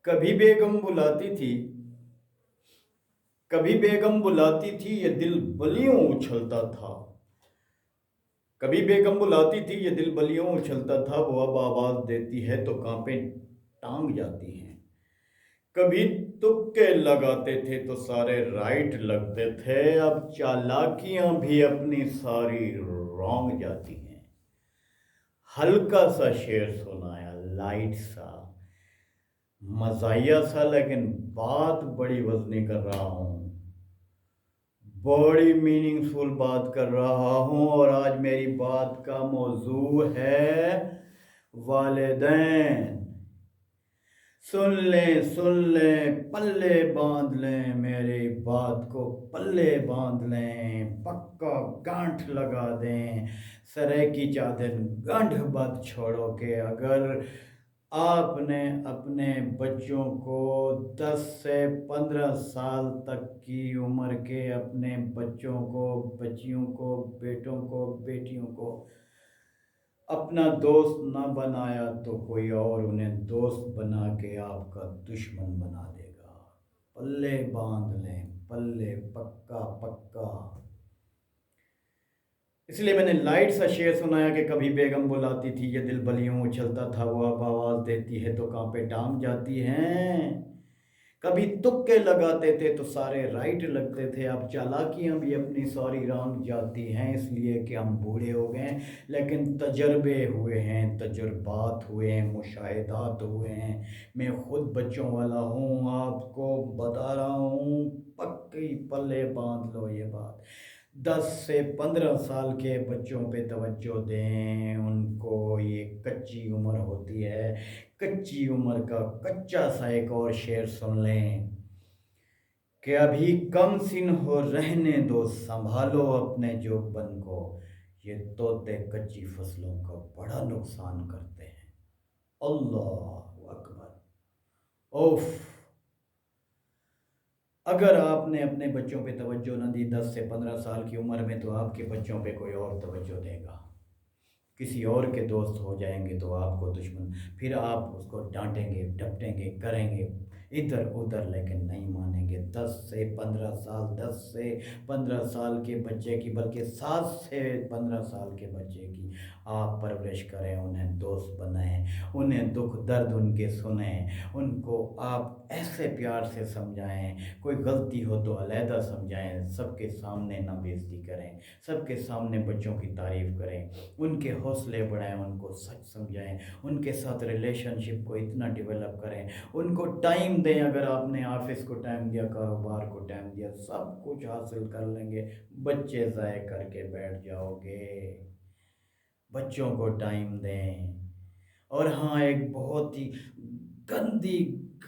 کبھی بیگم بلاتی تھی کبھی بیگم بلاتی تھی یہ دل بلیوں اچھلتا تھا. کبھی بیگم بلاتی تھی یہ دل بلیوں اچھلتا تھا. وہ اب آواز دیتی ہے تو کانپیں ٹانگ جاتی ہیں. کبھی تکے لگاتے تھے تو سارے رائٹ لگتے تھے. اب چالاکیاں بھی اپنی ساری رونگ جاتی ہیں. ہلکا سا شعر سنایا، لائٹ سا، مزاحیہ سا، لیکن بات بڑی وزنی کر رہا ہوں، بڑی میننگ فل بات کر رہا ہوں. اور آج میری بات کا موضوع ہے والدین. سن لیں پلے باندھ لیں، میری بات کو پلے باندھ لیں، پکا گانٹھ لگا دیں. سرے کی چادر گنڈھ بت چھوڑو کہ اگر آپ نے اپنے بچوں کو 10 سے 15 سال تک کی عمر کے اپنے بچوں کو، بچیوں کو، بیٹوں کو، بیٹیوں کو اپنا دوست نہ بنایا تو کوئی اور انہیں دوست بنا کے آپ کا دشمن بنا دے گا. پلے باندھ لیں، پلے پکا پکا. اس لیے میں نے لائٹ سا شعر سنایا کہ کبھی بیگم بلاتی تھی یہ دل بلیوں اچھلتا تھا. وہ اب آواز دیتی ہے تو کانپیں ٹانگ جاتی ہیں. کبھی تکے لگاتے تھے تو سارے رائٹ لگتے تھے. اب چالاکیاں بھی اپنی ساری رانگ جاتی ہیں، اس لیے کہ ہم بوڑھے ہو گئے ہیں، لیکن تجربے ہوئے ہیں، تجربات ہوئے ہیں، مشاہدات ہوئے ہیں. میں خود بچوں والا ہوں، آپ کو بتا رہا ہوں، پکی پلے باندھ لو یہ بات. 10 سے 15 سال کے بچوں پہ توجہ دیں. ان کو یہ کچی عمر ہوتی ہے. کچی عمر کا کچا سا ایک اور شعر سن لیں کہ ابھی کم سن ہو رہنے دو، سنبھالو اپنے جوبن کو. یہ طوطے کچی فصلوں کا بڑا نقصان کرتے ہیں. اللہ اکبر. اوف. اگر آپ نے اپنے بچوں پہ توجہ نہ دی 10 سے 15 سال کی عمر میں تو آپ کے بچوں پہ کوئی اور توجہ دے گا. کسی اور کے دوست ہو جائیں گے تو آپ کو دشمن. پھر آپ اس کو ڈانٹیں گے، ڈپٹیں گے، کریں گے ادھر ادھر، لیکن نہیں مانیں گے. 10 سے 15 سال، 10 سے 15 سال کے بچے کی، بلکہ 7 سے 15 سال کے بچے کی آپ پرورش کریں، انہیں دوست بنائیں، انہیں دکھ درد ان کے سنیں، ان کو آپ ایسے پیار سے سمجھائیں. کوئی غلطی ہو تو علیحدہ سمجھائیں، سب کے سامنے نہ بےعزتی کریں، سب کے سامنے بچوں کی تعریف کریں، ان کے حوصلے بڑھائیں، ان کو سچ سمجھائیں، ان کے ساتھ ریلیشن شپ کو اتنا ڈیولپ کریں، ان کو ٹائم دیں. اگر آپ نے آفس کو ٹائم دیا، کاروبار کو ٹائم دیا، سب کچھ حاصل کر لیں گے. بچے ضائع کر کے بیٹھ جاؤ گے. بچوں کو ٹائم دیں. اور ہاں، ایک بہت ہی گندی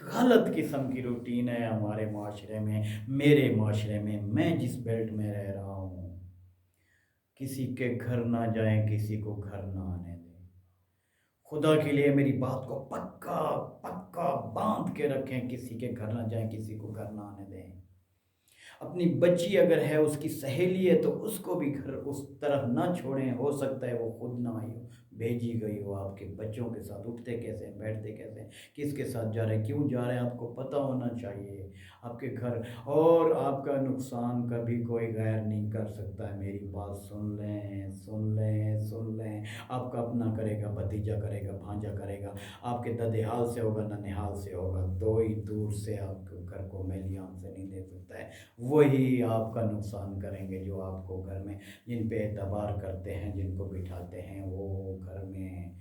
غلط قسم کی روٹین ہے ہمارے معاشرے میں، میرے معاشرے میں، میں جس بیلٹ میں رہ رہا ہوں. کسی کے گھر نہ جائیں، کسی کو گھر نہ آنے دیں. خدا کے لیے میری بات کو پکا پکا باندھ کے رکھیں. کسی کے گھر نہ جائیں، کسی کو گھر نہ آنے دیں. اپنی بچی اگر ہے، اس کی سہیلی ہے، تو اس کو بھی گھر اس طرح نہ چھوڑیں. ہو سکتا ہے وہ خود نہ آئی ہو، بھیجی گئی ہو. آپ کے بچوں کے ساتھ اٹھتے کیسے ہیں، بیٹھتے کیسے ہیں، کس کے ساتھ جا رہے ہیں، کیوں جا رہے ہیں، آپ کو پتہ ہونا چاہیے. آپ کے گھر اور آپ کا نقصان کبھی کوئی غیر نہیں کر سکتا ہے. میری بات سن لیں، سن لیں، سن لیں. آپ کا اپنا کرے گا، بھتیجا کرے گا، بھانجا کرے گا، آپ کے ددھیال سے ہوگا، ننھیال سے ہوگا، دو ہی دور سے آپ کے گھر کو میلی آنکھ سے نہیں دیکھ سکتا ہے. وہی آپ کا نقصان کریں گے جو آپ کو گھر میں، جن پہ اعتبار کرتے ہیں، جن کو بٹھاتے ہیں، وہ گھر میں،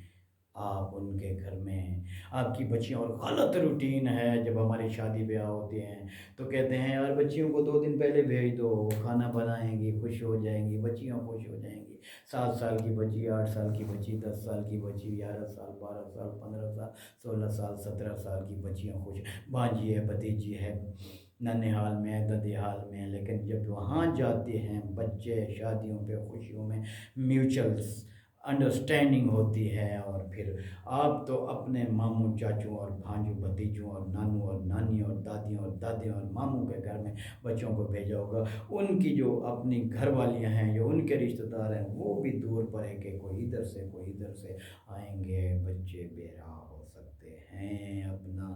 آپ ان کے گھر میں. آپ کی بچیاں، اور غلط روٹین ہے جب ہماری شادی بیاہ ہوتے ہیں تو کہتے ہیں یار بچیوں کو 2 دن پہلے بھیج دو، وہ کھانا بنائیں گی، خوش ہو جائیں گی، بچیاں خوش ہو جائیں گی. 7 سال کی بچی، 8 سال کی بچی، 10 سال کی بچی، 11 سال، 12 سال، 15 سال، 16 سال، 17 سال کی بچیاں خوش. بھانجی ہے، بھتیجی ہے، ننھیال میں ہے، ددھیال میں ہے. لیکن جب وہاں جاتے ہیں بچے شادیوں پہ، خوشیوں میں، میوچل انڈرسٹینڈنگ ہوتی ہے. اور پھر آپ تو اپنے ماموں چاچوں اور بھانجوں بھتیجوں اور نانوں اور نانی اور دادیوں اور دادیوں اور ماموں کے گھر میں بچوں کو بھیجا ہوگا. ان کی جو اپنی گھر والیاں ہیں، جو ان کے رشتہ دار ہیں، وہ بھی دور پر ہے کہ کوئی ادھر سے کوئی ادھر سے آئیں گے. بچے بے راہ ہو سکتے ہیں. اپنا